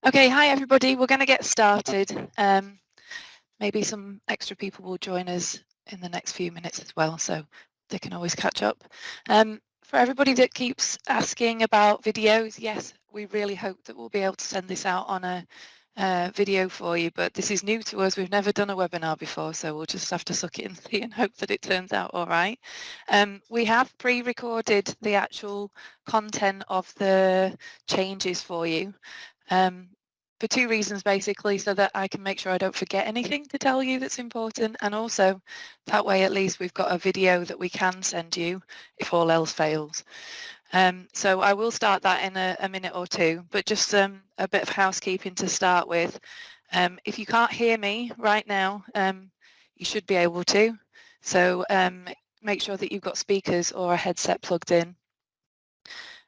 Okay, hi everybody. We're going to get started. Maybe some extra people will join us in the next few minutes as well, so they can always catch up. For everybody that keeps asking about videos, yes, we really hope that we'll be able to send this out on a video for you, but this is new to us. We've never done a webinar before, so we'll just have to suck it and see and hope that it turns out all right. We have pre-recorded the actual content of the changes for you. For two reasons basically, so that I can make sure I don't forget anything to tell you that's important, and also that way at least we've got a video that we can send you if all else fails. So I will start that in a minute or two, but just a bit of housekeeping to start with. If you can't hear me right now, you should be able to, so make sure that you've got speakers or a headset plugged in.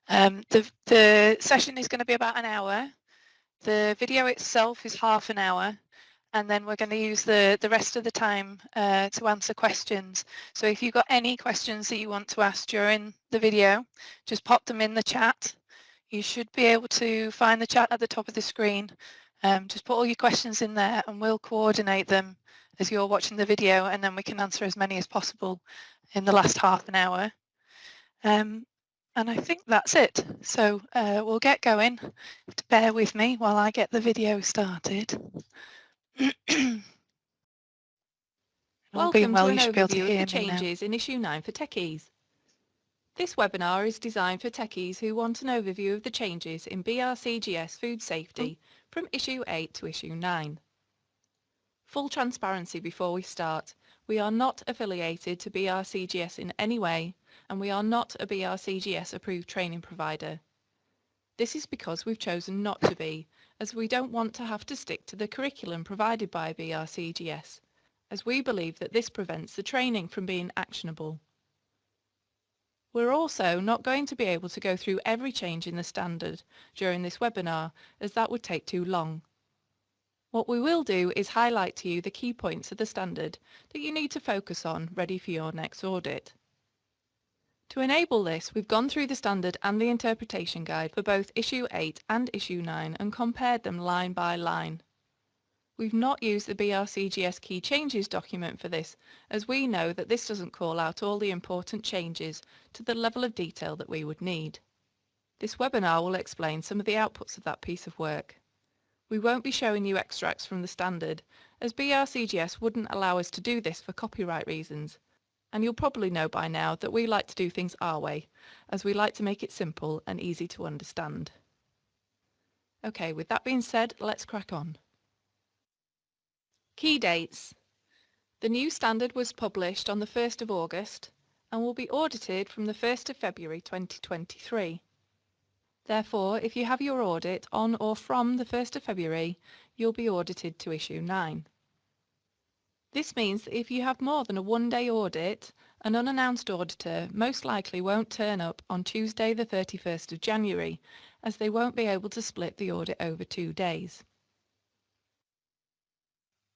The session is going to be about an hour. The video itself is half an hour, and then we're going to use the rest of the time to answer questions. So if you've got any questions that you want to ask during the video, just pop them in the chat. You should be able to find the chat at the top of the screen. Just put all your questions in there and we'll coordinate them as you're watching the video, and then we can answer as many as possible in the last half an hour. And I think that's it. So we'll get going. Bear with me while I get the video started. Welcome to an overview of the me now. changes in Issue 9 for techies. This webinar is designed for techies who want an overview of the changes in BRCGS Food Safety from Issue 8 to Issue 9. Full transparency before we start. We are not affiliated to BRCGS in any way, and we are not a BRCGS approved training provider. This is because we've chosen not to be, as we don't want to have to stick to the curriculum provided by BRCGS, as we believe that this prevents the training from being actionable. We're also not going to be able to go through every change in the standard during this webinar, as that would take too long. What we will do is highlight to you the key points of the standard that you need to focus on ready for your next audit. To enable this, we've gone through the standard and the interpretation guide for both Issue 8 and Issue 9 and compared them line by line. We've not used the BRCGS Key Changes document for this, as we know that this doesn't call out all the important changes to the level of detail that we would need. This webinar will explain some of the outputs of that piece of work. We won't be showing you extracts from the standard, as BRCGS wouldn't allow us to do this for copyright reasons, and you'll probably know by now that we like to do things our way, as we like to make it simple and easy to understand. Okay, with that being said, let's crack on. Key dates. The new standard was published on the 1st of August and will be audited from the 1st of February 2023. Therefore, if you have your audit on or from the 1st of February, you'll be audited to Issue 9. This means that if you have more than a one-day audit, an unannounced auditor most likely won't turn up on Tuesday the 31st of January, as they won't be able to split the audit over 2 days.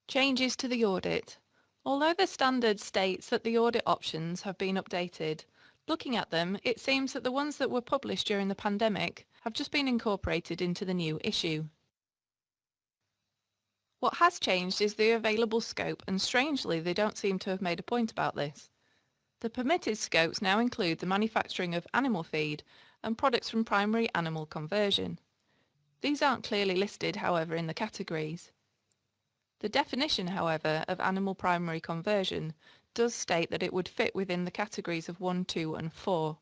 Changes to the audit. Although the standard states that the audit options have been updated, looking at them, it seems that the ones that were published during the pandemic have just been incorporated into the new issue. What has changed is the available scope, and strangely they don't seem to have made a point about this. The permitted scopes now include the manufacturing of animal feed and products from primary animal conversion. These aren't clearly listed, however, in the categories. The definition, however, of animal primary conversion does state that it would fit within the categories of 1, 2 and 4.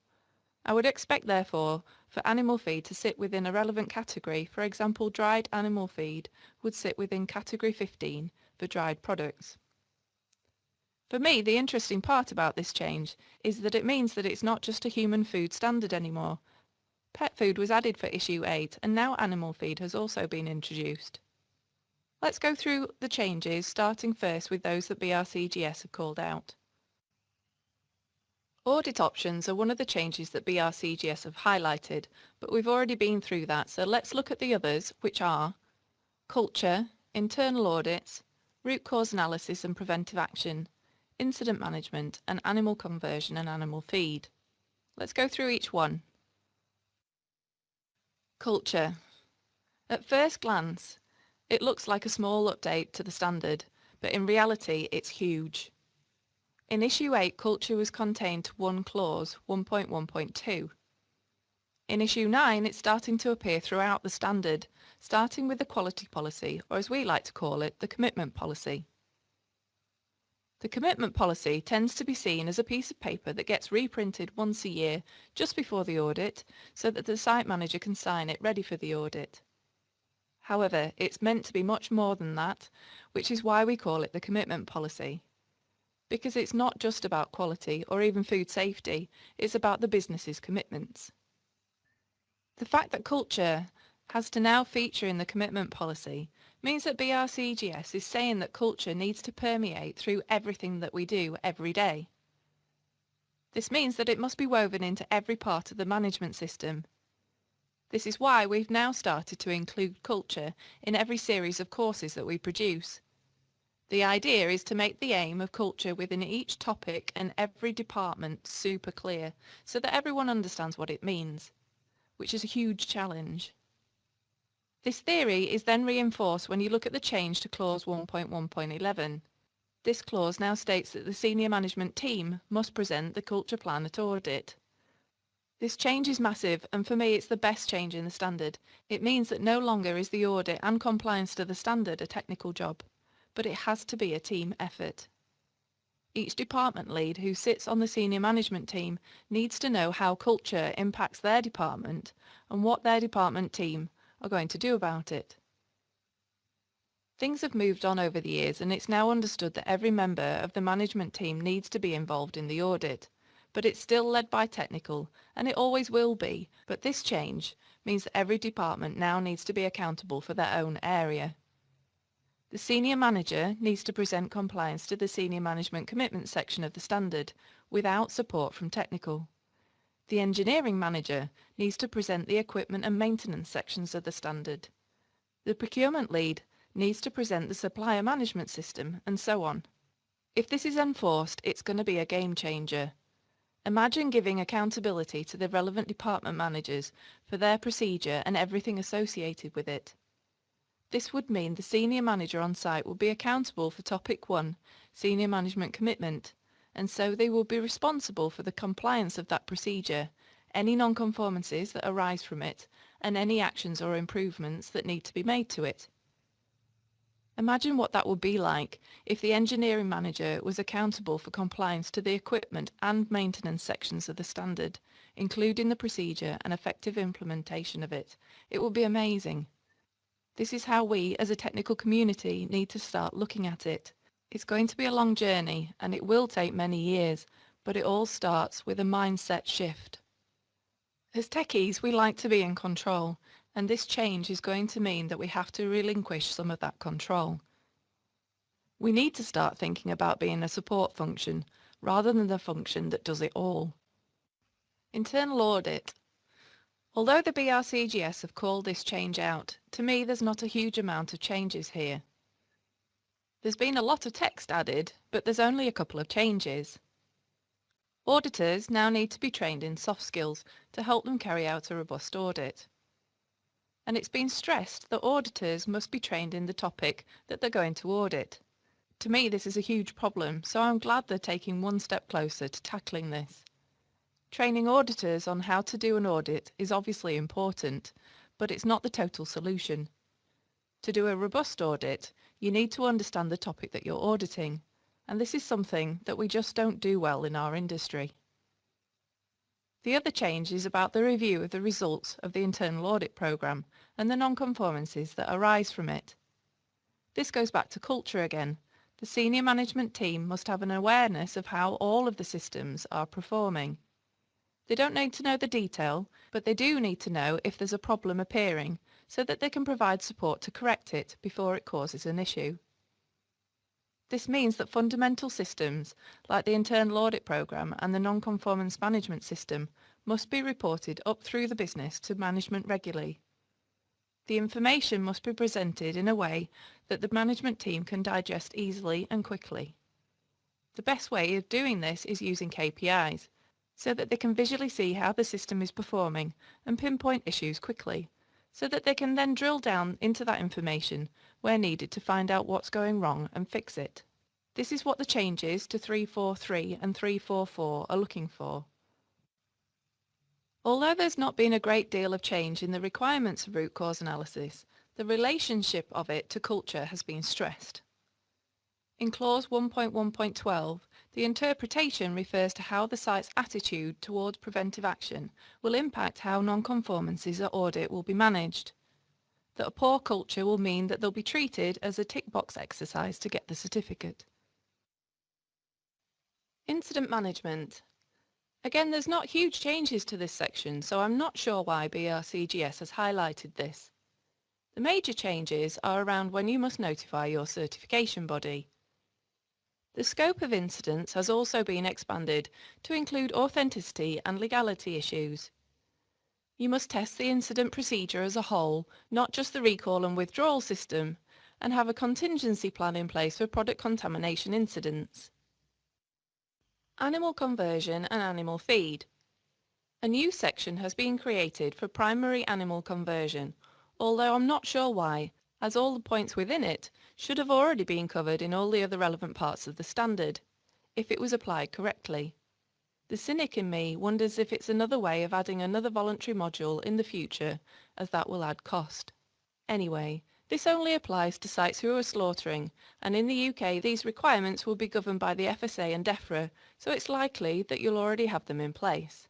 I would expect, therefore, for animal feed to sit within a relevant category. For example, dried animal feed would sit within category 15 for dried products. For me, the interesting part about this change is that it means that it's not just a human food standard anymore. Pet food was added for Issue 8 and now animal feed has also been introduced. Let's go through the changes, starting first with those that BRCGS have called out. Audit options are one of the changes that BRCGS have highlighted, but we've already been through that, so let's look at the others, which are culture, internal audits, root cause analysis and preventive action, incident management, and animal conversion and animal feed. Let's go through each one. Culture. At first glance, it looks like a small update to the standard, but in reality it's huge. In Issue 8, culture was contained to one clause, 1.1.2. In Issue 9, it's starting to appear throughout the standard, starting with the quality policy, or as we like to call it, the commitment policy. The commitment policy tends to be seen as a piece of paper that gets reprinted once a year, just before the audit, so that the site manager can sign it ready for the audit. However, it's meant to be much more than that, which is why we call it the commitment policy. Because it's not just about quality or even food safety, it's about the business's commitments. The fact that culture has to now feature in the commitment policy means that BRCGS is saying that culture needs to permeate through everything that we do every day. This means that it must be woven into every part of the management system. This is why we've now started to include culture in every series of courses that we produce. The idea is to make the aim of culture within each topic and every department super clear so that everyone understands what it means, which is a huge challenge. This theory is then reinforced when you look at the change to clause 1.1.11. This clause now states that the senior management team must present the culture plan at audit. This change is massive, and for me it's the best change in the standard. It means that no longer is the audit and compliance to the standard a technical job, but it has to be a team effort. Each department lead who sits on the senior management team needs to know how culture impacts their department and what their department team are going to do about it. Things have moved on over the years, and it's now understood that every member of the management team needs to be involved in the audit, but it's still led by technical, and it always will be. But this change means that every department now needs to be accountable for their own area. The senior manager needs to present compliance to the senior management commitment section of the standard without support from technical. The engineering manager needs to present the equipment and maintenance sections of the standard. The procurement lead needs to present the supplier management system, and so on. If this is enforced, it's going to be a game changer. Imagine giving accountability to the relevant department managers for their procedure and everything associated with it. This would mean the senior manager on site will be accountable for Topic 1, Senior Management Commitment, and so they will be responsible for the compliance of that procedure, any non-conformances that arise from it, and any actions or improvements that need to be made to it. Imagine what that would be like if the engineering manager was accountable for compliance to the equipment and maintenance sections of the standard, including the procedure and effective implementation of it. It would be amazing. This is how we, as a technical community, need to start looking at it. It's going to be a long journey, and it will take many years, but it all starts with a mindset shift. As techies, we like to be in control, and this change is going to mean that we have to relinquish some of that control. We need to start thinking about being a support function, rather than the function that does it all. Internal audit. Although the BRCGS have called this change out, to me there's not a huge amount of changes here. There's been a lot of text added, but there's only a couple of changes. Auditors now need to be trained in soft skills to help them carry out a robust audit. And it's been stressed that auditors must be trained in the topic that they're going to audit. To me this is a huge problem, so I'm glad they're taking one step closer to tackling this. Training auditors on how to do an audit is obviously important, but it's not the total solution. To do a robust audit, you need to understand the topic that you're auditing, and this is something that we just don't do well in our industry. The other change is about the review of the results of the internal audit programme and the non-conformances that arise from it. This goes back to culture again. The senior management team must have an awareness of how all of the systems are performing. They don't need to know the detail, but they do need to know if there's a problem appearing so that they can provide support to correct it before it causes an issue. This means that fundamental systems like the internal audit programme and the non-conformance management system must be reported up through the business to management regularly. The information must be presented in a way that the management team can digest easily and quickly. The best way of doing this is using KPIs, so that they can visually see how the system is performing and pinpoint issues quickly, so that they can then drill down into that information where needed to find out what's going wrong and fix it. This is what the changes to 343 and 344 are looking for. Although there's not been a great deal of change in the requirements of root cause analysis, the relationship of it to culture has been stressed. In clause 1.1.12, the interpretation refers to how the site's attitude towards preventive action will impact how non-conformances at audit will be managed. That a poor culture will mean that they'll be treated as a tick box exercise to get the certificate. Incident management. Again, there's not huge changes to this section, so I'm not sure why BRCGS has highlighted this. The major changes are around when you must notify your certification body. The scope of incidents has also been expanded to include authenticity and legality issues. You must test the incident procedure as a whole, not just the recall and withdrawal system, and have a contingency plan in place for product contamination incidents. Animal conversion and animal feed. A new section has been created for primary animal conversion, although I'm not sure why, as all the points within it should have already been covered in all the other relevant parts of the standard, if it was applied correctly. The cynic in me wonders if it's another way of adding another voluntary module in the future, as that will add cost. Anyway, this only applies to sites who are slaughtering, and in the UK these requirements will be governed by the FSA and DEFRA, so it's likely that you'll already have them in place.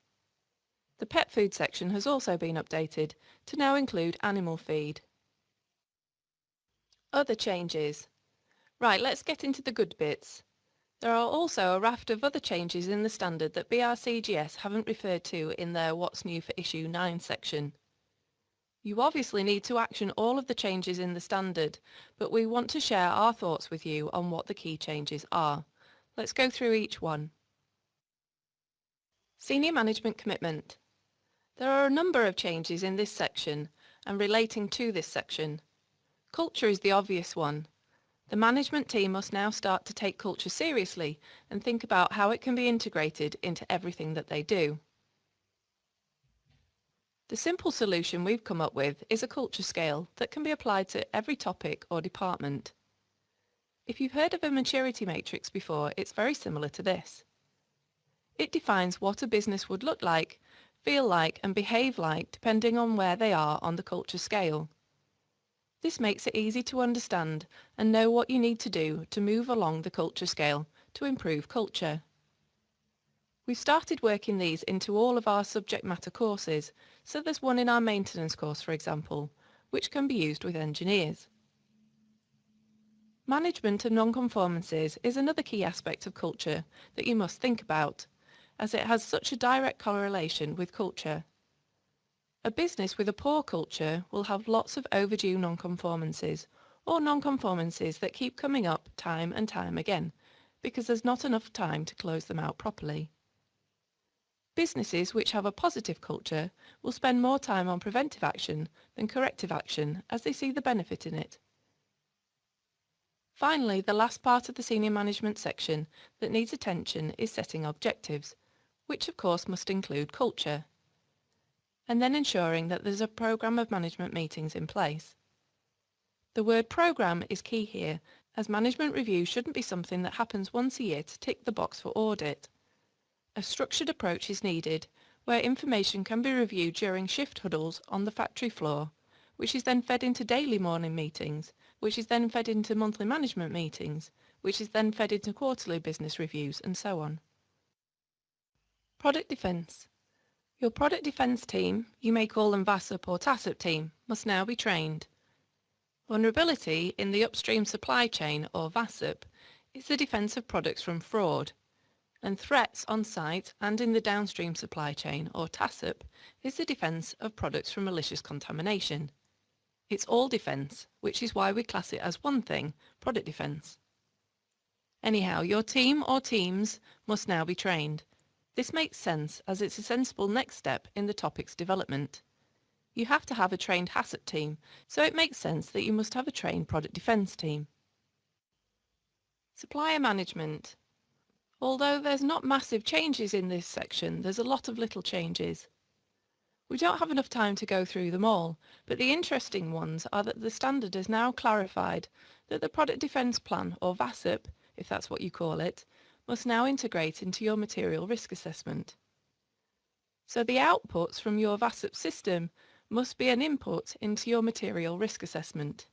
The pet food section has also been updated to now include animal feed. Other changes. Right, let's get into the good bits. There are also a raft of other changes in the standard that BRCGS haven't referred to in their What's New for Issue 9 section. You obviously need to action all of the changes in the standard, but we want to share our thoughts with you on what the key changes are. Let's go through each one. Senior management commitment. There are a number of changes in this section and relating to this section. Culture is the obvious one. The management team must now start to take culture seriously and think about how it can be integrated into everything that they do. The simple solution we've come up with is a culture scale that can be applied to every topic or department. If you've heard of a maturity matrix before, it's very similar to this. It defines what a business would look like, feel like and behave like depending on where they are on the culture scale. This makes it easy to understand and know what you need to do to move along the culture scale to improve culture. We've started working these into all of our subject matter courses, so there's one in our maintenance course, for example, which can be used with engineers. Management of non-conformances is another key aspect of culture that you must think about, as it has such a direct correlation with culture. A business with a poor culture will have lots of overdue non-conformances, or non-conformances that keep coming up time and time again, because there's not enough time to close them out properly. Businesses which have a positive culture will spend more time on preventive action than corrective action, as they see the benefit in it. Finally, the last part of the senior management section that needs attention is setting objectives, which of course must include culture, and then ensuring that there's a programme of management meetings in place. The word programme is key here, as management review shouldn't be something that happens once a year to tick the box for audit. A structured approach is needed, where information can be reviewed during shift huddles on the factory floor, which is then fed into daily morning meetings, which is then fed into monthly management meetings, which is then fed into quarterly business reviews, and so on. Product defence. Your product defence team, you may call them VASSP or TACCP team, must now be trained. Vulnerability in the upstream supply chain, or VASSP, is the defence of products from fraud, and threats on site and in the downstream supply chain, or TACCP, is the defence of products from malicious contamination. It's all defence, which is why we class it as one thing, product defence. Anyhow, your team or teams must now be trained. This makes sense as it's a sensible next step in the topic's development. You have to have a trained HACCP team, so it makes sense that you must have a trained product defence team. Supplier management. Although there's not massive changes in this section, there's a lot of little changes. We don't have enough time to go through them all, but the interesting ones are that the standard has now clarified that the Product Defence Plan, or HACCP, if that's what you call it, must now integrate into your material risk assessment. So the outputs from your HACCP system must be an input into your material risk assessment.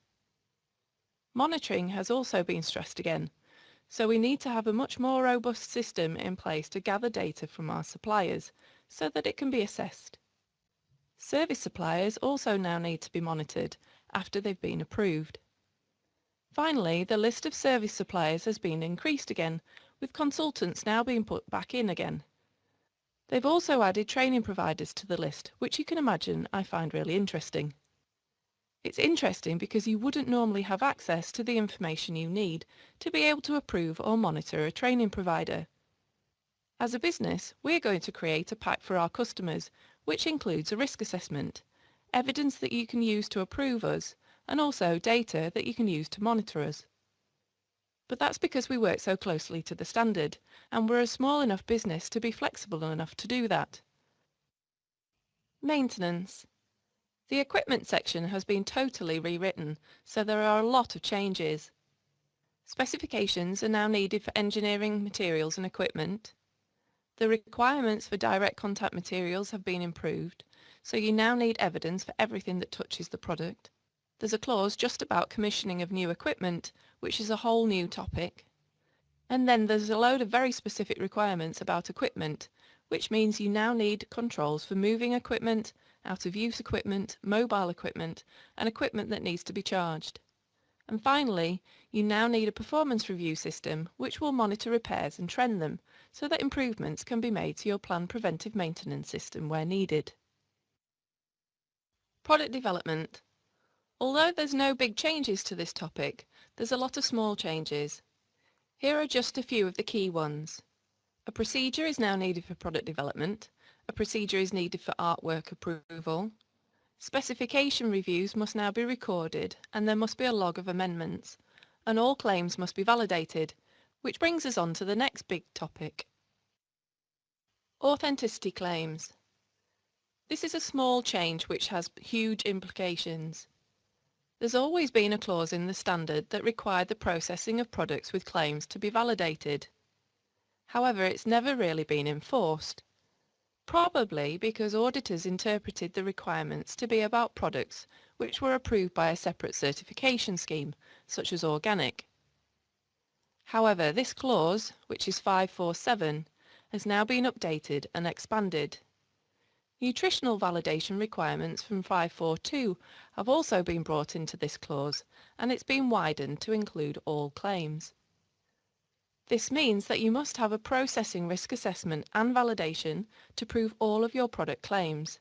Monitoring has also been stressed again, so we need to have a much more robust system in place to gather data from our suppliers so that it can be assessed. Service suppliers also now need to be monitored after they've been approved. Finally, the list of service suppliers has been increased again, with consultants now being put back in again. They've also added training providers to the list, which you can imagine I find really interesting. It's interesting because you wouldn't normally have access to the information you need to be able to approve or monitor a training provider. As a business, we're going to create a pack for our customers, which includes a risk assessment, evidence that you can use to approve us, and also data that you can use to monitor us. But that's because we work so closely to the standard, and we're a small enough business to be flexible enough to do that. Maintenance. The equipment section has been totally rewritten, so there are a lot of changes. Specifications are now needed for engineering materials and equipment. The requirements for direct contact materials have been improved, so you now need evidence for everything that touches the product. There's a clause just about commissioning of new equipment, which is a whole new topic. And then there's a load of very specific requirements about equipment, which means you now need controls for moving equipment, out-of-use equipment, mobile equipment, and equipment that needs to be charged. And finally, you now need a performance review system which will monitor repairs and trend them so that improvements can be made to your planned preventive maintenance system where needed. Product development. Although there's no big changes to this topic, there's a lot of small changes. Here are just a few of the key ones. A procedure is now needed for product development. A procedure is needed for artwork approval. Specification reviews must now be recorded and there must be a log of amendments, and all claims must be validated, which brings us on to the next big topic. Authenticity claims. This is a small change which has huge implications. There's always been a clause in the standard that required the processing of products with claims to be validated. However, it's never really been enforced. Probably because auditors interpreted the requirements to be about products which were approved by a separate certification scheme, such as organic. However, this clause, which is 547, has now been updated and expanded. Nutritional validation requirements from 542 have also been brought into this clause, and it's been widened to include all claims. This means that you must have a processing risk assessment and validation to prove all of your product claims.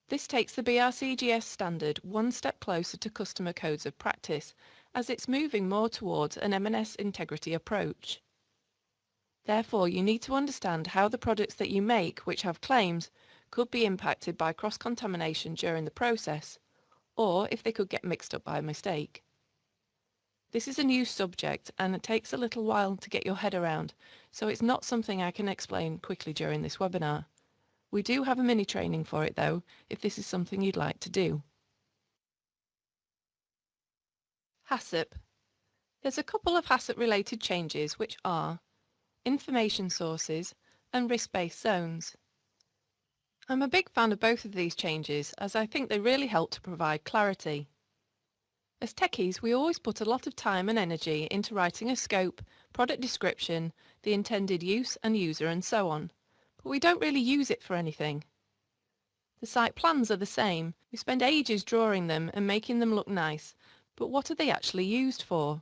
This takes the BRCGS standard one step closer to customer codes of practice, as it's moving more towards an M&S integrity approach. Therefore, you need to understand how the products that you make which have claims could be impacted by cross-contamination during the process, or if they could get mixed up by mistake. This is a new subject and it takes a little while to get your head around, so it's not something I can explain quickly during this webinar. We do have a mini training for it though, if this is something you'd like to do. HACCP. There's a couple of HACCP related changes which are information sources and risk-based zones. I'm a big fan of both of these changes as I think they really help to provide clarity. As techies, we always put a lot of time and energy into writing a scope, product description, the intended use and user and so on, but we don't really use it for anything. The site plans are the same. We spend ages drawing them and making them look nice, but what are they actually used for?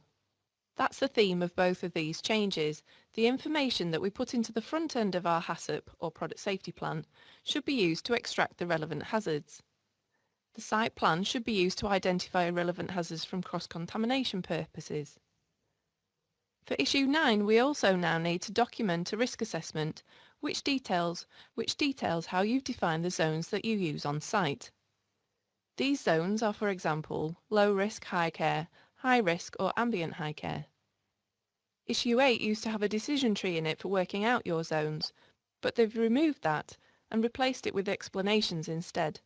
That's the theme of both of these changes. The information that we put into the front end of our HACCP or product safety plan should be used to extract the relevant hazards. The site plan should be used to identify relevant hazards from cross-contamination purposes. For issue 9, we also now need to document a risk assessment which details how you've defined the zones that you use on site. These zones are, for example, low risk high care, high risk or ambient high care. Issue 8 used to have a decision tree in it for working out your zones, but they've removed that and replaced it with explanations instead.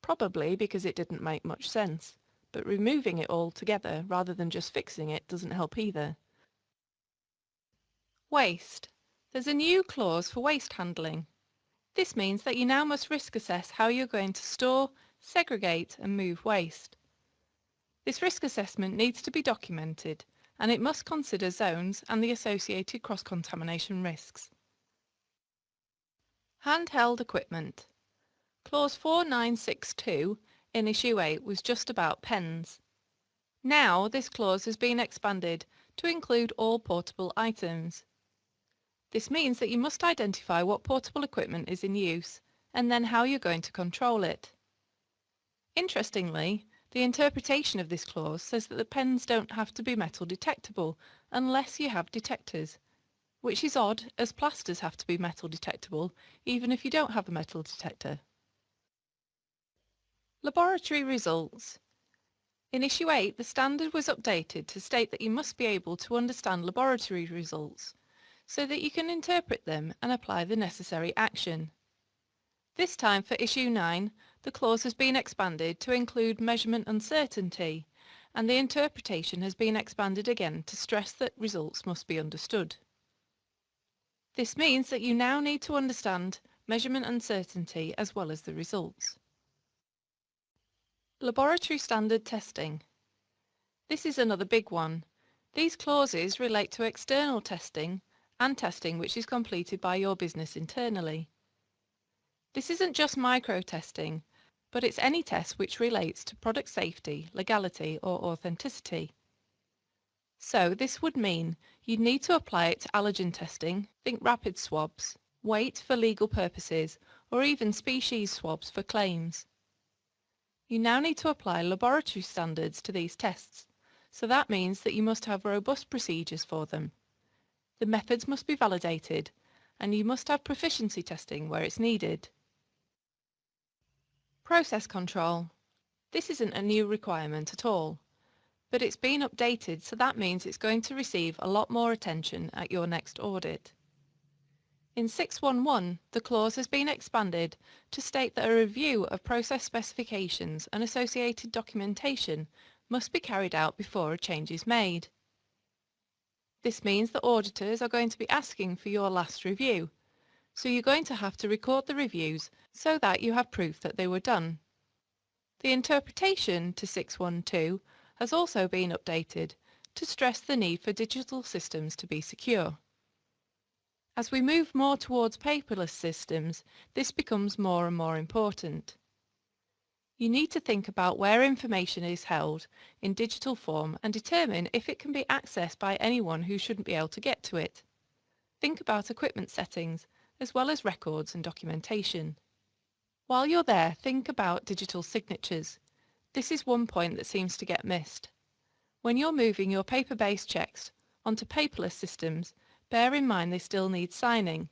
Probably because it didn't make much sense, but removing it all together rather than just fixing it doesn't help either. Waste. There's a new clause for waste handling. This means that you now must risk assess how you're going to store, segregate and move waste. This risk assessment needs to be documented, and it must consider zones and the associated cross-contamination risks. Handheld equipment. Clause 4962 in Issue 8 was just about pens. Now this clause has been expanded to include all portable items. This means that you must identify what portable equipment is in use and then how you're going to control it. Interestingly, the interpretation of this clause says that the pens don't have to be metal detectable unless you have detectors, which is odd as plasters have to be metal detectable even if you don't have a metal detector. Laboratory results. In Issue 8, the standard was updated to state that you must be able to understand laboratory results so that you can interpret them and apply the necessary action. This time for Issue 9, the clause has been expanded to include measurement uncertainty, and the interpretation has been expanded again to stress that results must be understood. This means that you now need to understand measurement uncertainty as well as the results. Laboratory standard testing. This is another big one. These clauses relate to external testing and testing which is completed by your business internally. This isn't just micro-testing, but it's any test which relates to product safety, legality or authenticity. So this would mean you'd need to apply it to allergen testing, think rapid swabs, weight for legal purposes, or even species swabs for claims. You now need to apply laboratory standards to these tests, so that means that you must have robust procedures for them. The methods must be validated, and you must have proficiency testing where it's needed. Process control. This isn't a new requirement at all, but it's been updated, so that means it's going to receive a lot more attention at your next audit. In 611, the clause has been expanded to state that a review of process specifications and associated documentation must be carried out before a change is made. This means that auditors are going to be asking for your last review, so you're going to have to record the reviews so that you have proof that they were done. The interpretation to 612 has also been updated to stress the need for digital systems to be secure. As we move more towards paperless systems, this becomes more and more important. You need to think about where information is held in digital form and determine if it can be accessed by anyone who shouldn't be able to get to it. Think about equipment settings, as well as records and documentation. While you're there, think about digital signatures. This is one point that seems to get missed. When you're moving your paper-based checks onto paperless systems, bear in mind they still need signing.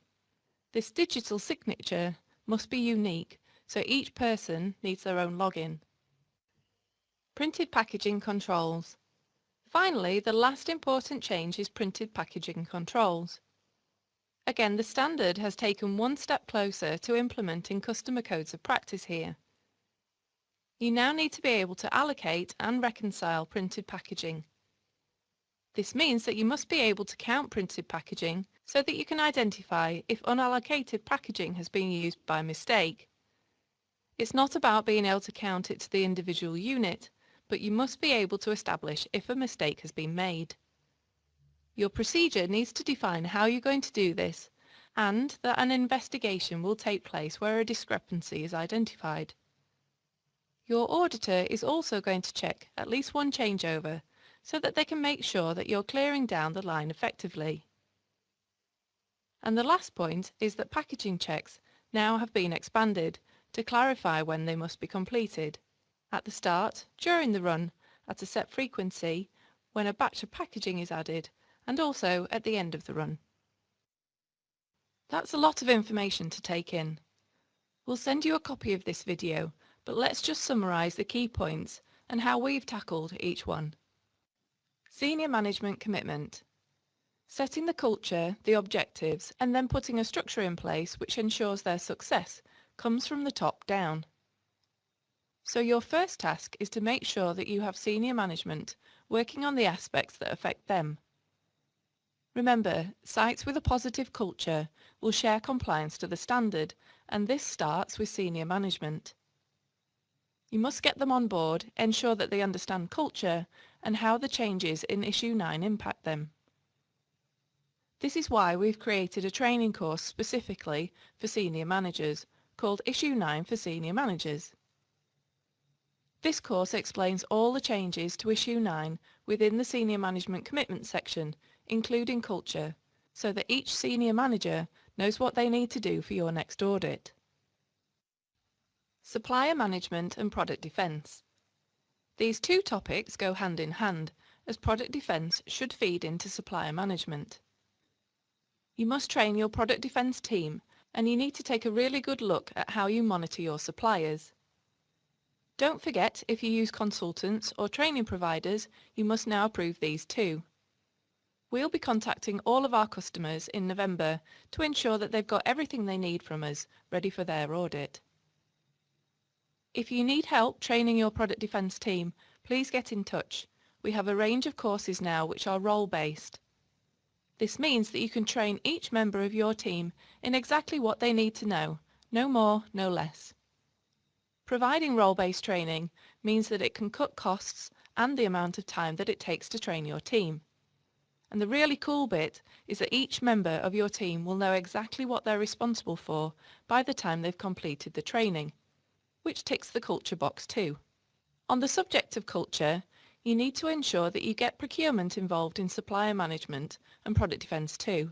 This digital signature must be unique, so each person needs their own login. Printed packaging controls. Finally, the last important change is printed packaging controls. Again, the standard has taken one step closer to implementing customer codes of practice here. You now need to be able to allocate and reconcile printed packaging. This means that you must be able to count printed packaging so that you can identify if unallocated packaging has been used by mistake. It's not about being able to count it to the individual unit, but you must be able to establish if a mistake has been made. Your procedure needs to define how you're going to do this, and that an investigation will take place where a discrepancy is identified. Your auditor is also going to check at least one changeover so that they can make sure that you're clearing down the line effectively. And the last point is that packaging checks now have been expanded to clarify when they must be completed. At the start, during the run, at a set frequency, when a batch of packaging is added, and also at the end of the run. That's a lot of information to take in. We'll send you a copy of this video, but let's just summarise the key points and how we've tackled each one. Senior management commitment. Setting the culture, the objectives, and then putting a structure in place which ensures their success comes from the top down. So your first task is to make sure that you have senior management working on the aspects that affect them. Remember, sites with a positive culture will share compliance to the standard, and this starts with senior management. You must get them on board, ensure that they understand culture and how the changes in Issue 9 impact them. This is why we've created a training course specifically for senior managers, called Issue 9 for Senior Managers. This course explains all the changes to Issue 9 within the Senior Management Commitment section, including culture, so that each senior manager knows what they need to do for your next audit. Supplier management and product defence. These two topics go hand in hand, as product defence should feed into supplier management. You must train your product defence team, and you need to take a really good look at how you monitor your suppliers. Don't forget, if you use consultants or training providers, you must now approve these too. We'll be contacting all of our customers in November to ensure that they've got everything they need from us ready for their audit. If you need help training your product defence team, please get in touch. We have a range of courses now which are role-based. This means that you can train each member of your team in exactly what they need to know, no more, no less. Providing role-based training means that it can cut costs and the amount of time that it takes to train your team. And the really cool bit is that each member of your team will know exactly what they're responsible for by the time they've completed the training, which ticks the culture box too. On the subject of culture, you need to ensure that you get procurement involved in supplier management and product defence too.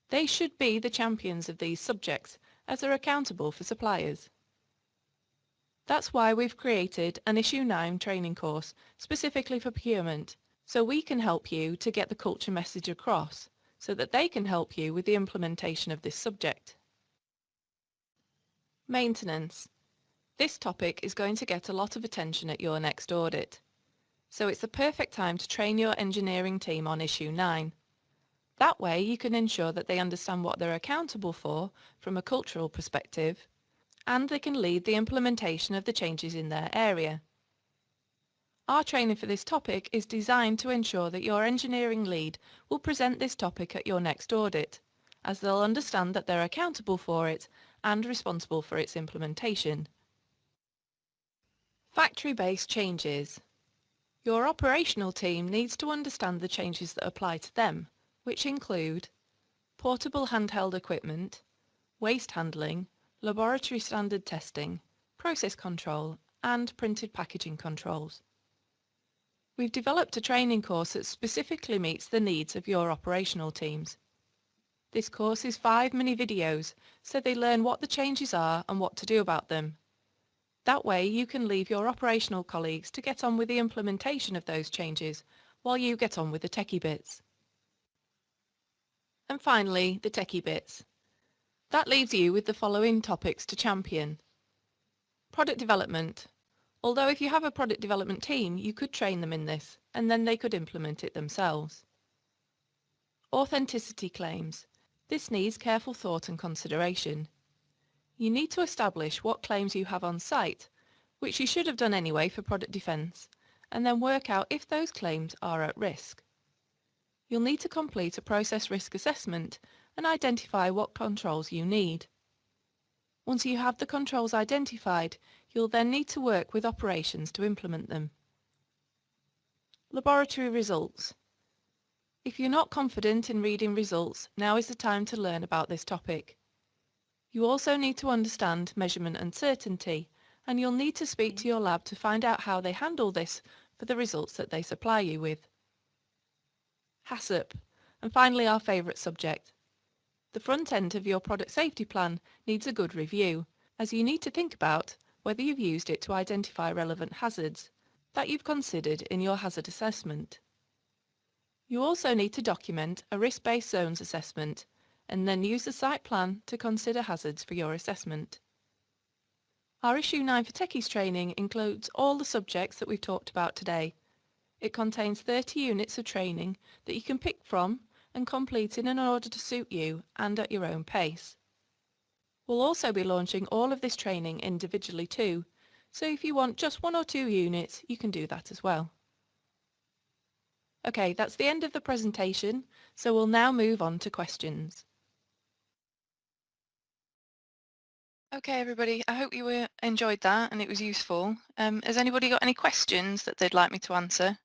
They should be the champions of these subjects as they're accountable for suppliers. That's why we've created an Issue 9 training course specifically for procurement, so we can help you to get the culture message across, so that they can help you with the implementation of this subject. Maintenance. This topic is going to get a lot of attention at your next audit, so it's the perfect time to train your engineering team on Issue 9. That way you can ensure that they understand what they're accountable for from a cultural perspective, and they can lead the implementation of the changes in their area. Our training for this topic is designed to ensure that your engineering lead will present this topic at your next audit, as they'll understand that they're accountable for it and responsible for its implementation. Factory-based changes. Your operational team needs to understand the changes that apply to them, which include portable handheld equipment, waste handling, laboratory standard testing, process control, and printed packaging controls. We've developed a training course that specifically meets the needs of your operational teams. This course is 5 mini videos, so they learn what the changes are and what to do about them. That way you can leave your operational colleagues to get on with the implementation of those changes while you get on with the techie bits. And finally, the techie bits. That leaves you with the following topics to champion. Product development. Although if you have a product development team, you could train them in this, and then they could implement it themselves. Authenticity claims. This needs careful thought and consideration. You need to establish what claims you have on site, which you should have done anyway for product defence, and then work out if those claims are at risk. You'll need to complete a process risk assessment and identify what controls you need. Once you have the controls identified, you'll then need to work with operations to implement them. Laboratory results. If you're not confident in reading results, now is the time to learn about this topic. You also need to understand measurement uncertainty, and you'll need to speak to your lab to find out how they handle this for the results that they supply you with. HACCP, and finally our favourite subject. The front end of your product safety plan needs a good review, as you need to think about whether you've used it to identify relevant hazards that you've considered in your hazard assessment. You also need to document a risk-based zones assessment and then use the site plan to consider hazards for your assessment. Our Issue 9 for Techies training includes all the subjects that we've talked about today. It contains 30 units of training that you can pick from and completing in order to suit you and at your own pace. We'll also be launching all of this training individually too, so if you want just 1 or 2 units, you can do that as well. Okay, that's the end of the presentation, so we'll now move on to questions. Okay, everybody, I hope you enjoyed that and it was useful. Has anybody got any questions that they'd like me to answer?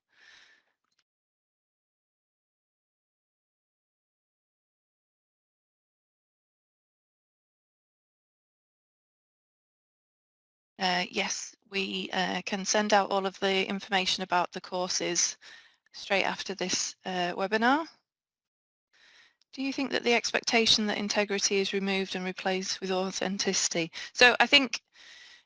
Yes, we can send out all of the information about the courses straight after this webinar. Do you think that the expectation that integrity is removed and replaced with authenticity? So I think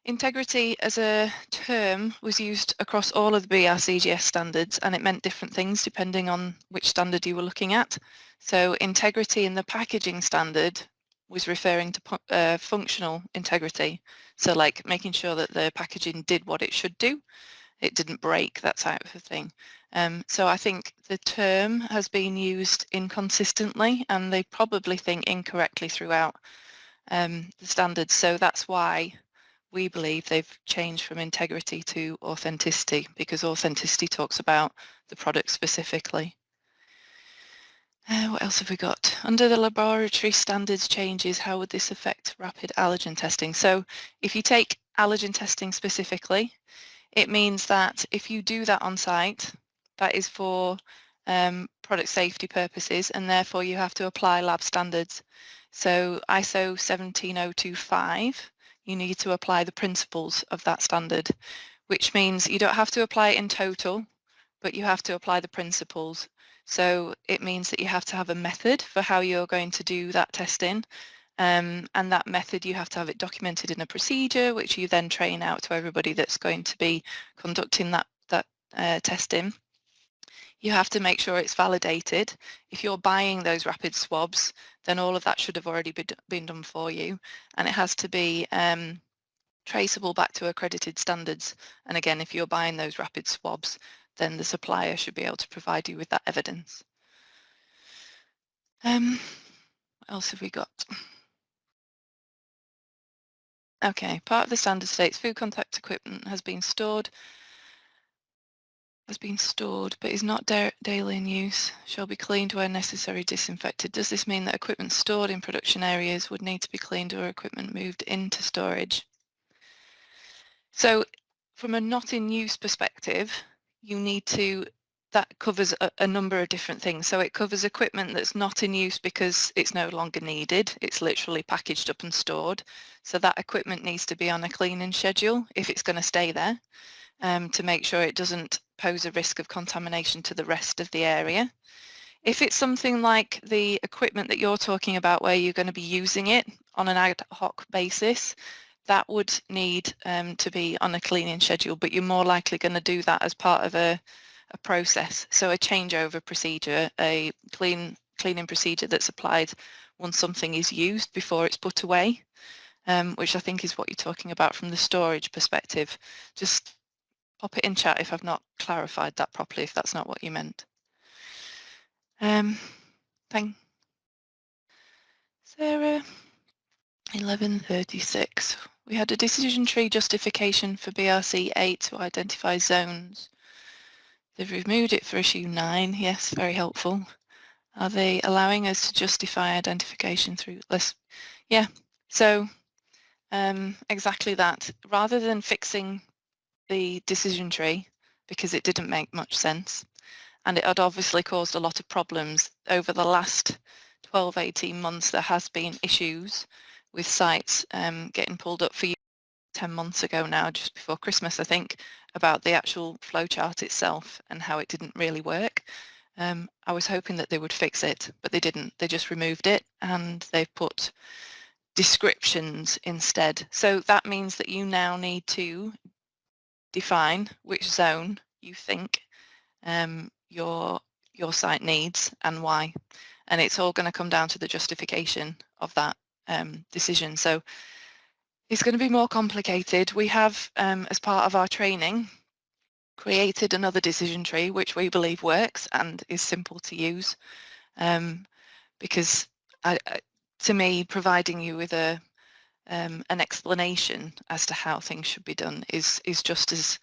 integrity as a term was used across all of the BRCGS standards, and it meant different things depending on which standard you were looking at. So integrity in the packaging standard was referring to functional integrity. So like making sure that the packaging did what it should do. It didn't break, that type of thing. So I think the term has been used inconsistently, and they probably think incorrectly throughout the standards. So that's why we believe they've changed from integrity to authenticity, because authenticity talks about the product specifically. What else have we got? Under the laboratory standards changes, how would this affect rapid allergen testing? So if you take allergen testing specifically, it means that if you do that on site, that is for product safety purposes, and therefore you have to apply lab standards. So ISO 17025, you need to apply the principles of that standard, which means you don't have to apply it in total, but you have to apply the principles. So it means that you have to have a method for how you're going to do that testing. And that method, you have to have it documented in a procedure, which you then train out to everybody that's going to be conducting that testing. You have to make sure it's validated. If you're buying those rapid swabs, then all of that should have already been done for you. And it has to be traceable back to accredited standards. And again, if you're buying those rapid swabs, then the supplier should be able to provide you with that evidence. What else have we got? Okay, part of the standard states food contact equipment has been stored but is not daily in use, shall be cleaned where necessary, disinfected. Does this mean that equipment stored in production areas would need to be cleaned or equipment moved into storage? So from a not in use perspective, you need to, that covers a number of different things. So it covers equipment that's not in use because it's no longer needed. It's literally packaged up and stored. So that equipment needs to be on a cleaning schedule if it's going to stay there, to make sure it doesn't pose a risk of contamination to the rest of the area. If it's something like the equipment that you're talking about where you're going to be using it on an ad hoc basis, that would need to be on a cleaning schedule, but you're more likely going to do that as part of a process. So a changeover procedure, a cleaning procedure that's applied once something is used before it's put away, which I think is what you're talking about from the storage perspective. Just pop it in chat if I've not clarified that properly, if that's not what you meant. Thank Sarah. 1136. We had a decision tree justification for BRC 8 to identify zones. They've removed it for issue 9. Yes, very helpful. Are they allowing us to justify identification through less? Yeah, so exactly that. Rather than fixing the decision tree, because it didn't make much sense, and it had obviously caused a lot of problems over the last 12-18 months, there has been issues with sites getting pulled up for you 10 months ago now, just before Christmas, I think, about the actual flowchart itself and how it didn't really work. I was hoping that they would fix it, but they didn't. They just removed it and they've put descriptions instead. So that means that you now need to define which zone you think your site needs and why. And it's all going to come down to the justification of that decision. So it's going to be more complicated. We have, as part of our training, created another decision tree, which we believe works and is simple to use. because to me, providing you with an explanation as to how things should be done is just as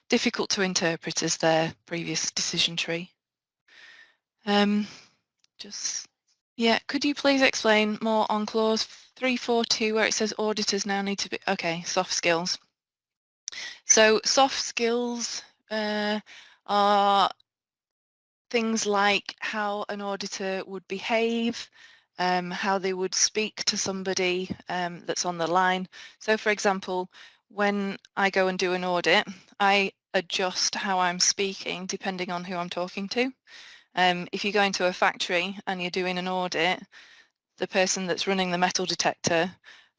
difficult to interpret as their previous decision tree. Could you please explain more on clause 342 where it says auditors now need to be, okay, soft skills. So soft skills are things like how an auditor would behave, how they would speak to somebody that's on the line. So for example, when I go and do an audit, I adjust how I'm speaking depending on who I'm talking to. If you go into a factory and you're doing an audit, the person that's running the metal detector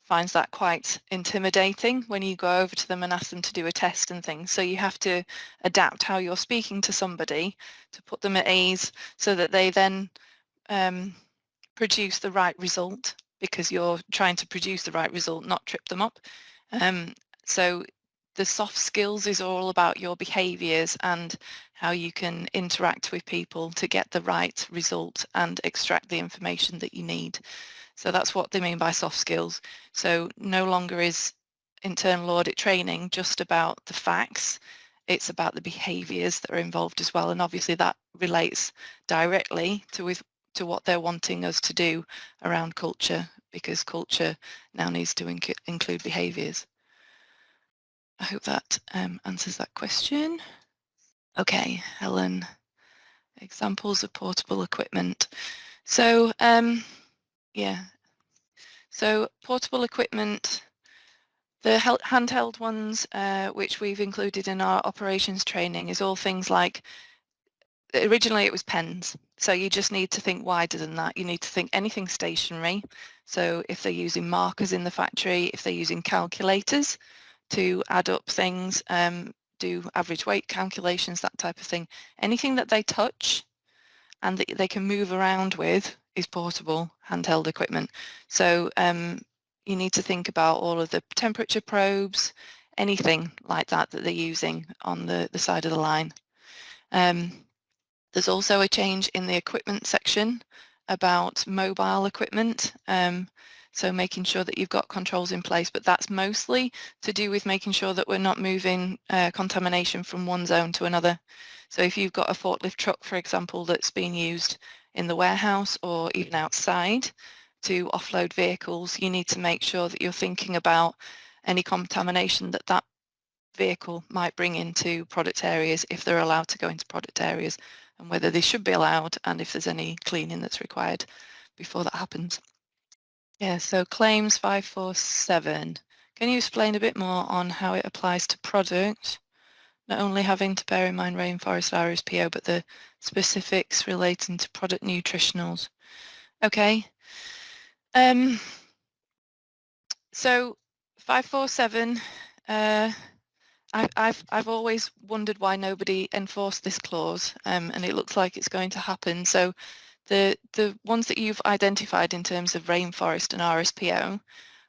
finds that quite intimidating when you go over to them and ask them to do a test and things. So you have to adapt how you're speaking to somebody to put them at ease so that they then produce the right result, because you're trying to produce the right result, not trip them up. So the soft skills is all about your behaviours and how you can interact with people to get the right result and extract the information that you need. So that's what they mean by soft skills. So no longer is internal audit training just about the facts, it's about the behaviours that are involved as well, and obviously that relates directly to what they're wanting us to do around culture, because culture now needs to include behaviours. I hope that answers that question. Okay, Helen, examples of portable equipment. So so portable equipment, the handheld ones which we've included in our operations training is all things like, originally it was pens, so you just need to think wider than that. You need to think anything stationary. So if they're using markers in the factory, if they're using calculators to add up things, do average weight calculations, that type of thing. Anything that they touch and that they can move around with is portable handheld equipment. So you need to think about all of the temperature probes, anything like that that they're using on the side of the line. There's also a change in the equipment section about mobile equipment. So making sure that you've got controls in place, but that's mostly to do with making sure that we're not moving contamination from one zone to another. So if you've got a forklift truck, for example, that's being used in the warehouse or even outside to offload vehicles, you need to make sure that you're thinking about any contamination that that vehicle might bring into product areas, if they're allowed to go into product areas, and whether they should be allowed, and if there's any cleaning that's required before that happens. Yeah, so claims 547. Can you explain a bit more on how it applies to product? Not only having to bear in mind rainforest RSPO, but the specifics relating to product nutritionals. Okay. So 547, I've always wondered why nobody enforced this clause, and it looks like it's going to happen. So the ones that you've identified in terms of rainforest and RSPO,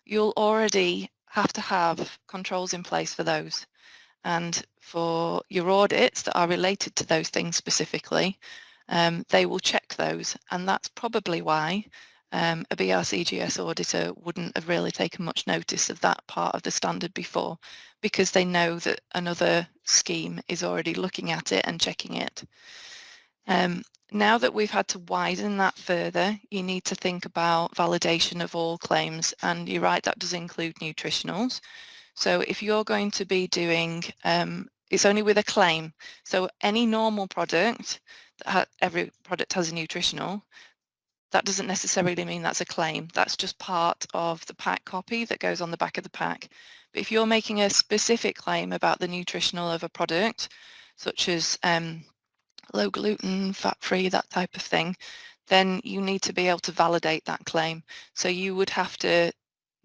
you'll already have to have controls in place for those. And for your audits that are related to those things specifically, they will check those. And that's probably why a BRCGS auditor wouldn't have really taken much notice of that part of the standard before, because they know that another scheme is already looking at it and checking it. Now that we've had to widen that further, you need to think about validation of all claims, and you're right, that does include nutritionals. So if you're going to be doing, it's only with a claim, so any normal product, every product has a nutritional, that doesn't necessarily mean that's a claim. That's just part of the pack copy that goes on the back of the pack. But if you're making a specific claim about the nutritional of a product, such as low gluten, fat-free, that type of thing, then you need to be able to validate that claim. So you would have to,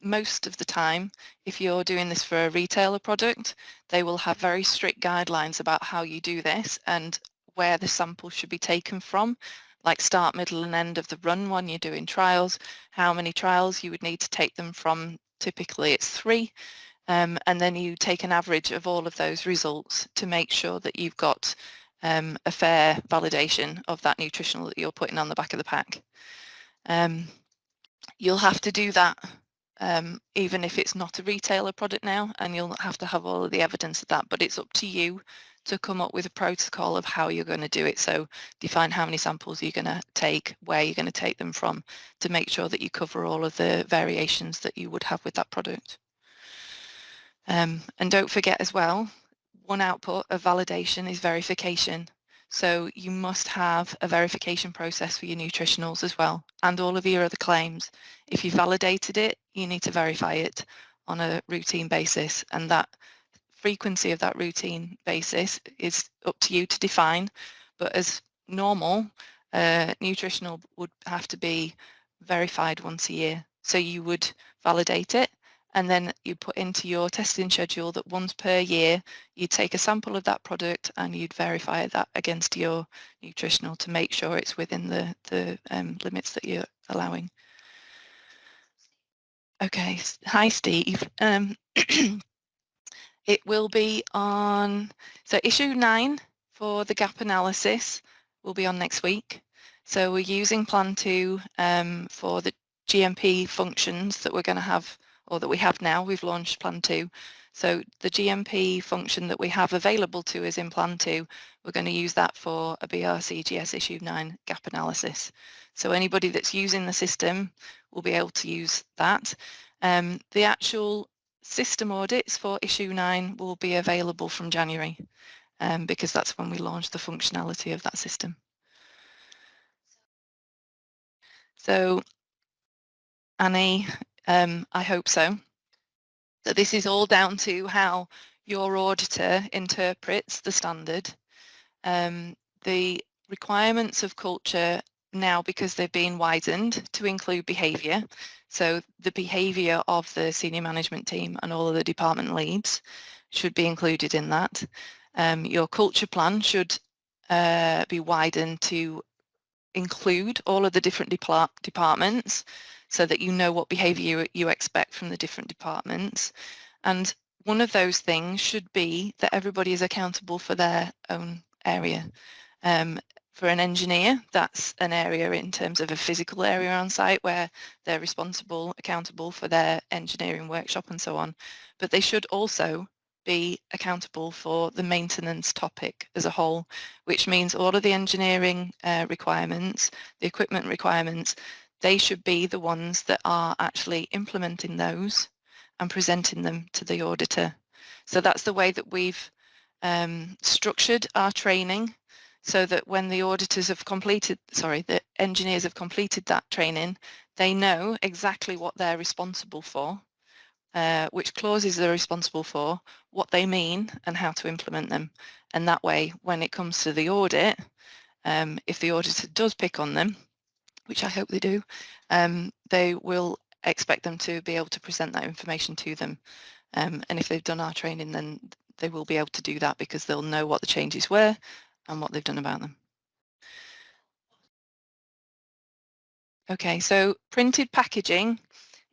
most of the time, if you're doing this for a retailer product, they will have very strict guidelines about how you do this and where the sample should be taken from, like start, middle and end of the run when you're doing trials, how many trials you would need to take them from. Typically it's 3, and then you take an average of all of those results to make sure that you've got a fair validation of that nutritional that you're putting on the back of the pack. You'll have to do that even if it's not a retailer product now, and you'll have to have all of the evidence of that, but it's up to you to come up with a protocol of how you're going to do it. So define how many samples you're going to take, where you're going to take them from, to make sure that you cover all of the variations that you would have with that product. And don't forget as well, one output of validation is verification. So you must have a verification process for your nutritionals as well, and all of your other claims. If you validated it, you need to verify it on a routine basis, and that frequency of that routine basis is up to you to define. But as normal, nutritional would have to be verified once a year. So you would validate it, and then you put into your testing schedule that once per year you'd take a sample of that product and you'd verify that against your nutritional to make sure it's within the limits that you're allowing. Okay, hi Steve. It will be on, so issue 9 for the gap analysis will be on next week. So we're using Plan 2 for the GMP functions that we're going to have, or that we have now. We've launched Plan 2. So the GMP function that we have available to us in Plan 2, we're going to use that for a BRCGS issue 9 gap analysis. So anybody that's using the system will be able to use that. The actual system audits for issue 9 will be available from January because that's when we launch the functionality of that system. So Annie, I hope so. That this is all down to how your auditor interprets the standard. The requirements of culture now, because they've been widened to include behaviour, so the behaviour of the senior management team and all of the department leads should be included in that. Your culture plan should be widened to include all of the different departments so that you know what behaviour you expect from the different departments. And one of those things should be that everybody is accountable for their own area. For an engineer, that's an area in terms of a physical area on site where they're responsible, accountable for their engineering workshop and so on. But they should also be accountable for the maintenance topic as a whole, which means all of the engineering requirements, the equipment requirements, they should be the ones that are actually implementing those and presenting them to the auditor. So that's the way that we've structured our training, so that when the auditors have completed, the engineers have completed that training, they know exactly what they're responsible for, which clauses they're responsible for, what they mean, and how to implement them. And that way, when it comes to the audit, if the auditor does pick on them, which I hope they do, they will expect them to be able to present that information to them. And if they've done our training, then they will be able to do that because they'll know what the changes were and what they've done about them. Okay, so printed packaging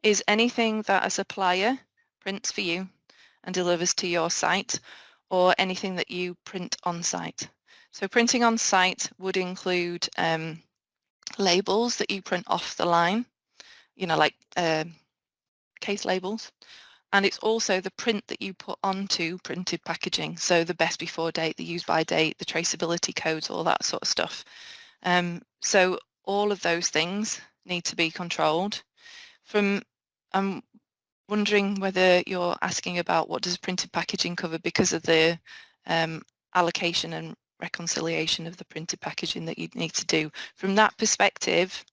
is anything that a supplier prints for you and delivers to your site, or anything that you print on site. So printing on site would include labels that you print off the line, you know, like case labels. And it's also the print that you put onto printed packaging. So the best before date, the use by date, the traceability codes, all that sort of stuff. So all of those things need to be controlled. I'm wondering whether you're asking about what does printed packaging cover because of the allocation and reconciliation of the printed packaging that you need to do. From that perspective,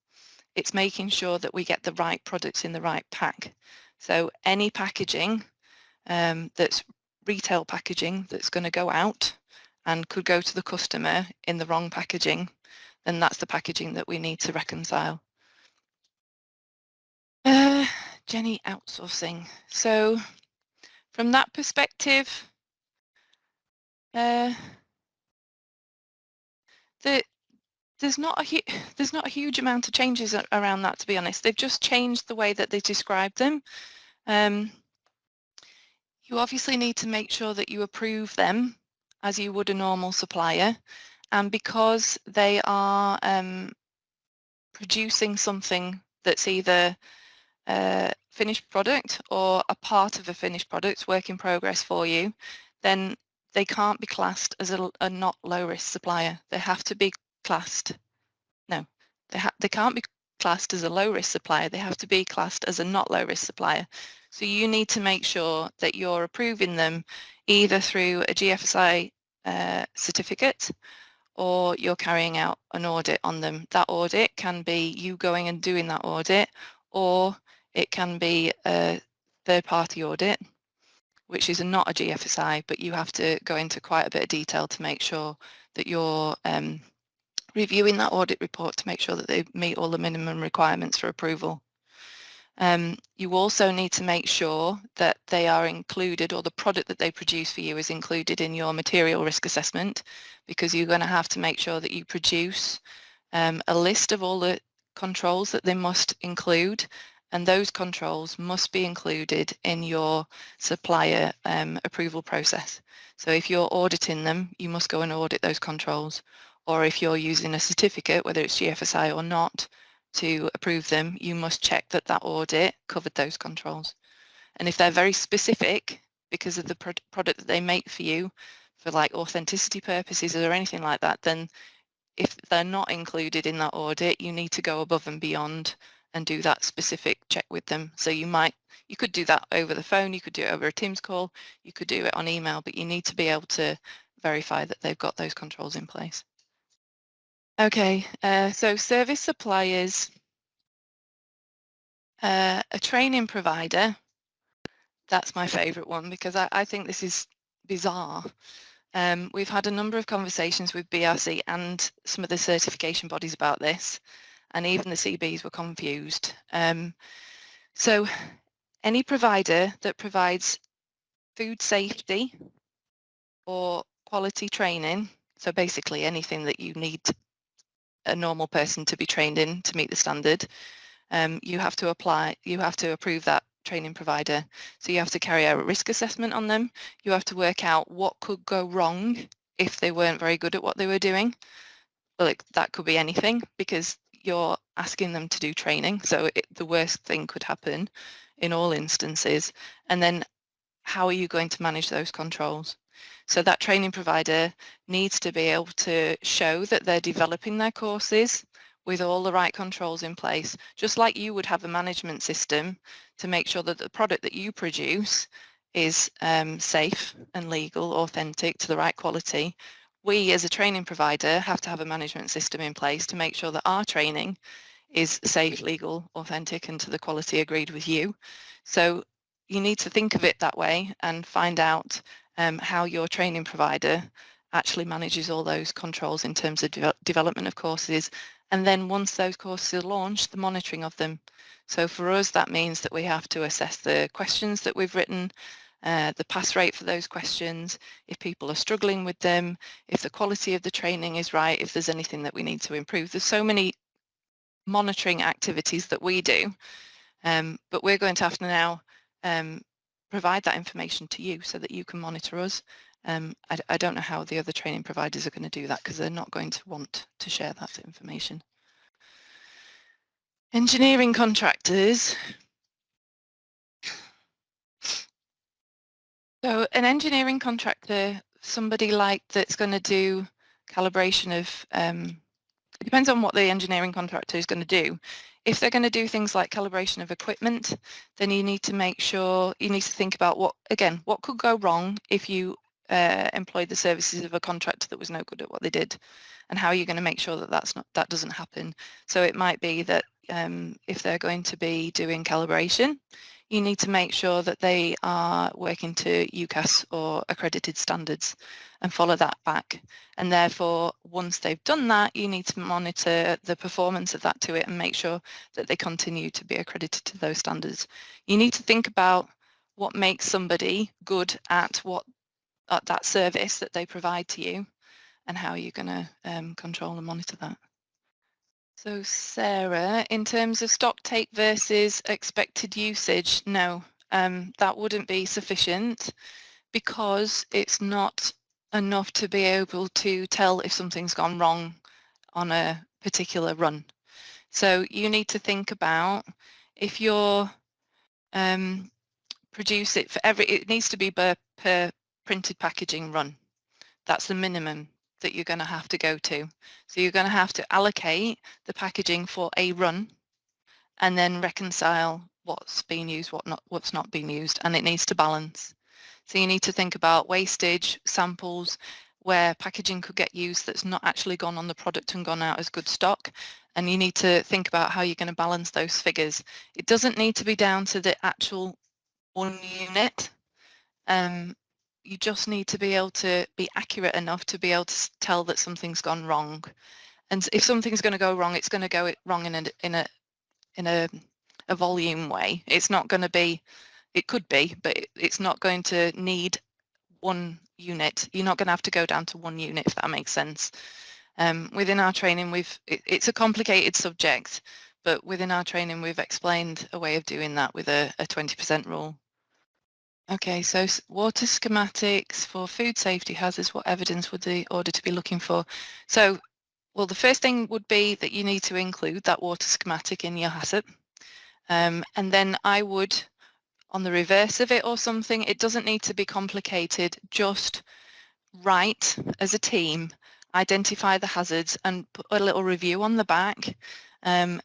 it's making sure that we get the right products in the right pack. So any packaging that's retail packaging that's going to go out and could go to the customer in the wrong packaging, then that's the packaging that we need to reconcile. Jenny, outsourcing. So from that perspective, there's not a huge amount of changes around that, to be honest. They've just changed the way that they describe them. You obviously need to make sure that you approve them as you would a normal supplier, and because they are producing something that's either a finished product or a part of a finished product, work in progress for you, then they can't be classed as a not low risk supplier. They have to be classed, no, they can't be classed as a low risk supplier. They have to be classed as a not low risk supplier. So you need to make sure that you're approving them either through a GFSI certificate, or you're carrying out an audit on them. That audit can be you going and doing that audit, or it can be a third-party audit, which is not a GFSI, but you have to go into quite a bit of detail to make sure that you're reviewing that audit report to make sure that they meet all the minimum requirements for approval. You also need to make sure that they are included, or the product that they produce for you is included in your material risk assessment, because you're going to have to make sure that you produce a list of all the controls that they must include, and those controls must be included in your supplier approval process. So if you're auditing them, you must go and audit those controls, or if you're using a certificate, whether it's GFSI or not, to approve them, you must check that that audit covered those controls. And if they're very specific because of the product that they make for you, for like authenticity purposes or anything like that, then if they're not included in that audit, you need to go above and beyond and do that specific check with them. So you could do that over the phone, you could do it over a Teams call, you could do it on email, but you need to be able to verify that they've got those controls in place. Okay, so service suppliers, a training provider, that's my favourite one, because I think this is bizarre. We've had a number of conversations with BRC and some of the certification bodies about this, and even the CBs were confused. So any provider that provides food safety or quality training, so basically anything that you need a normal person to be trained in to meet the standard, you have to approve that training provider. So you have to carry out a risk assessment on them. You have to work out what could go wrong if they weren't very good at what they were doing. Like, that could be anything, because you're asking them to do training, so the worst thing could happen in all instances. And then how are you going to manage those controls? So that training provider needs to be able to show that they're developing their courses with all the right controls in place, just like you would have a management system to make sure that the product that you produce is safe and legal, authentic, to the right quality. We as a training provider have to have a management system in place to make sure that our training is safe, legal, authentic, and to the quality agreed with you. So you need to think of it that way and find out how your training provider actually manages all those controls in terms of development of courses. And then once those courses are launched, the monitoring of them. So for us, that means that we have to assess the questions that we've written, the pass rate for those questions, if people are struggling with them, if the quality of the training is right, if there's anything that we need to improve. There's so many monitoring activities that we do, but we're going to have to now provide that information to you so that you can monitor us. I don't know how the other training providers are going to do that, because they're not going to want to share that information. Engineering contractors. So an engineering contractor, somebody like that's going to do calibration of, it depends on what the engineering contractor is going to do. If they're going to do things like calibration of equipment, then you need to make sure, you need to think about what could go wrong if you employed the services of a contractor that was no good at what they did, and how are you going to make sure that that doesn't happen. So it might be that if they're going to be doing calibration, you need to make sure that they are working to UCAS or accredited standards and follow that back. And therefore, once they've done that, you need to monitor the performance of that to it and make sure that they continue to be accredited to those standards. You need to think about what makes somebody good at that service that they provide to you, and how you're going to control and monitor that. So Sarah, in terms of stock take versus expected usage, no, that wouldn't be sufficient, because it's not enough to be able to tell if something's gone wrong on a particular run. So you need to think about if you're produce it for it needs to be per printed packaging run. That's the minimum that you're going to have to go to. So you're going to have to allocate the packaging for a run and then reconcile what's being used, what's not being used, and it needs to balance. So you need to think about wastage, samples, where packaging could get used that's not actually gone on the product and gone out as good stock. And you need to think about how you're going to balance those figures. It doesn't need to be down to the actual 1 unit. You just need to be able to be accurate enough to be able to tell that something's gone wrong. And if something's going to go wrong, it's going to go wrong in a volume way. It's not going to be, it could be, but it's not going to need 1 unit. You're not going to have to go down to 1 unit, if that makes sense. Within our training, it's a complicated subject, but within our training, we've explained a way of doing that with a 20% rule. Okay, so water schematics for food safety hazards, what evidence would the auditor be looking for? So, well, the first thing would be that you need to include that water schematic in your HACCP. And then I would, on the reverse of it or something, it doesn't need to be complicated, just write as a team, identify the hazards and put a little review on the back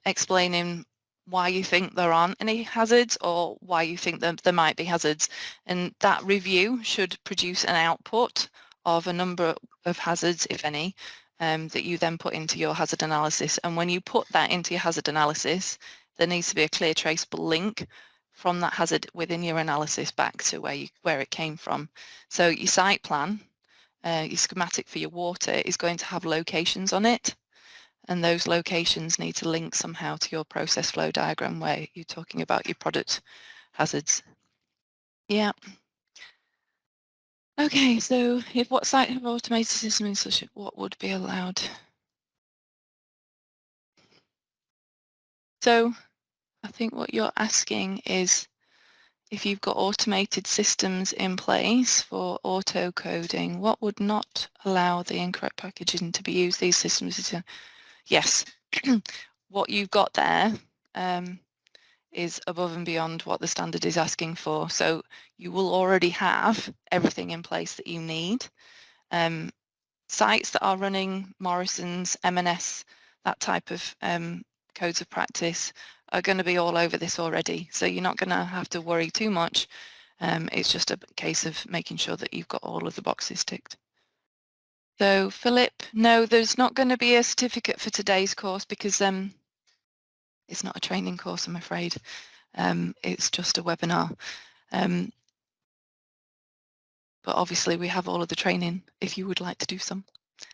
explaining why you think there aren't any hazards or why you think that there might be hazards. And that review should produce an output of a number of hazards, if any, that you then put into your hazard analysis. And when you put that into your hazard analysis, there needs to be a clear traceable link from that hazard within your analysis back to where it came from. So your site plan, your schematic for your water is going to have locations on it, and those locations need to link somehow to your process flow diagram where you're talking about your product hazards. Yeah. Okay, so if what site have automated systems such what would be allowed? So I think what you're asking is if you've got automated systems in place for auto coding, what would not allow the incorrect packaging to be used? These systems, yes, what you've got there is above and beyond what the standard is asking for. So you will already have everything in place that you need. Sites that are running Morrison's, M&S, that type of codes of practice are going to be all over this already. So you're not going to have to worry too much. It's just a case of making sure that you've got all of the boxes ticked. So Philip, no, there's not going to be a certificate for today's course because it's not a training course, I'm afraid. It's just a webinar. But obviously we have all of the training if you would like to do some,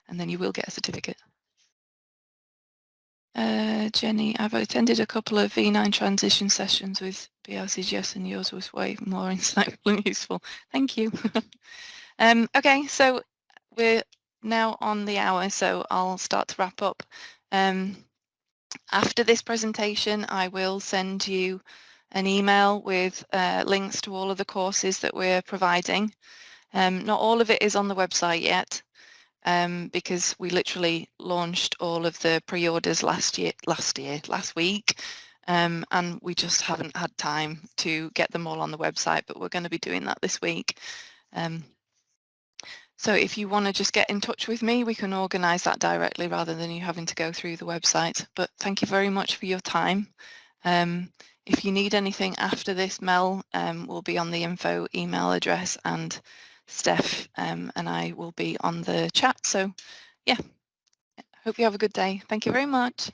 and then you will get a certificate. Jenny, I've attended a couple of V9 transition sessions with BRCGS and yours was way more insightful and useful. Thank you. Okay, so we're now on the hour, so I'll start to wrap up. After this presentation, I will send you an email with links to all of the courses that we're providing. Not all of it is on the website yet because we literally launched all of the pre-orders last week, and we just haven't had time to get them all on the website, but we're going to be doing that this week. So if you want to just get in touch with me, we can organise that directly rather than you having to go through the website. But thank you very much for your time. If you need anything after this, Mel will be on the info email address, and Steph and I will be on the chat. So yeah, hope you have a good day. Thank you very much.